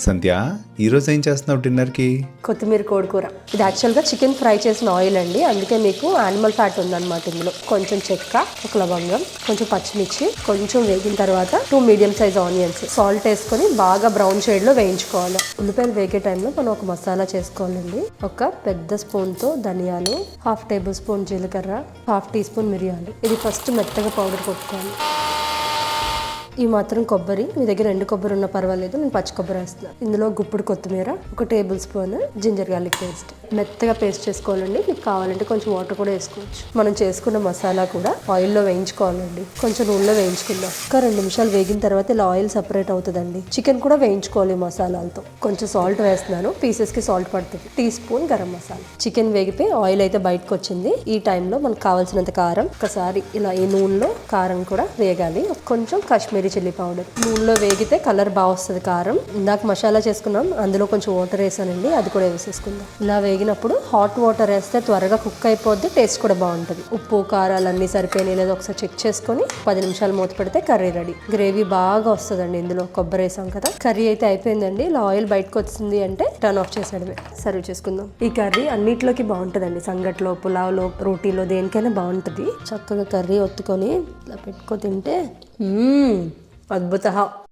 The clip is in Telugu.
సంధ్య, ఈరోజు ఏం చేస్తున్నావు డిన్నర్కి? కొత్తిమీర కోడికూర. ఇది యాక్చువల్గా చికెన్ ఫ్రై చేసిన ఆయిల్ అండి, అందుకే మీకు యానిమల్ ఫ్యాట్ ఉందన్నమాట ఇందులో. కొంచెం చెక్క, ఒక లవంగం, కొంచెం పచ్చిమిర్చి, కొంచెం వేగిన తర్వాత 2 మీడియం సైజ్ ఆనియన్స్, సాల్ట్ వేసుకొని బాగా బ్రౌన్ షేడ్లో వేయించుకోవాలి. ఉల్లిపాయలు వేగే టైంలో మనం ఒక మసాలా చేసుకోవాలండి. ఒక పెద్ద స్పూన్తో ధనియాలు, 1/2 టేబుల్ స్పూన్ జీలకర్ర, 1/2 టీ స్పూన్ మిరియాలు. ఇది ఫస్ట్ మెత్తగా పౌడర్ కొట్టుకోవాలి. ఈ మాత్రం కొబ్బరి, మీ దగ్గర ఎండు కొబ్బరి ఉన్నా పర్వాలేదు, నేను పచ్చి కొబ్బరి వేస్తున్నాను. ఇందులో గుప్పుడు కొత్తిమీర, 1 tablespoon ginger garlic paste. మెత్తగా పేస్ట్ చేసుకోవాలండి. మీకు కావాలంటే కొంచెం వాటర్ కూడా వేసుకోవచ్చు. మనం చేసుకున్న మసాలా కూడా ఆయిల్లో వేయించుకోవాలండి. కొంచెం నూనెలో వేయించుకుందాం. ఒక 2 నిమిషాలు వేగిన తర్వాత ఇలా ఆయిల్ సపరేట్ అవుతుందండి. చికెన్ కూడా వేయించుకోవాలి మసాలాలతో. కొంచెం సాల్ట్ వేస్తున్నాను, పీసెస్కి సాల్ట్ పడుతుంది. 1 teaspoon garam masala. Chicken వేగిపోయి ఆయిల్ అయితే బయటకు వచ్చింది. ఈ టైంలో మనకు కావాల్సినంత కారం, ఒకసారి ఇలా ఈ నూనెలో కారం కూడా వేగాలి. కొంచెం కాశ్మీరీ చిల్లీ పౌడర్. నూనెలో వేగితే కలర్ బాగా వస్తుంది కారం. ఇందాక మసాలా చేసుకున్నాం, అందులో కొంచెం వాటర్ వేసానండి, అది కూడా వేసేసుకుందాం. ఇలా వేగినప్పుడు హాట్ వాటర్ వేస్తే త్వరగా కుక్ అయిపోద్ది, టేస్ట్ కూడా బాగుంటుంది. ఉప్పు కారాలు అన్నీ సరిపోయినాయి లేదో ఒకసారి చెక్ చేసుకొని 10 నిమిషాలు మూత పెడితే కర్రీ రెడీ. గ్రేవీ బాగా వస్తుందండి, ఇందులో కొబ్బరి వేసాం కదా. కర్రీ అయితే అయిపోయిందండి. ఇలా ఆయిల్ బయటకు వచ్చింది అంటే టర్న్ ఆఫ్ చేసేయడమే. సర్వ్ చేసుకుందాం. ఈ కర్రీ అన్నిట్లోకి బాగుంటుందండి, సంగట్లో, పులావ్లో, రోటీలో, దేనికైనా బాగుంటుంది. చక్కగా కర్రీ ఒత్తుకొని ఇలా పెట్టుకో తింటే అద్భుత.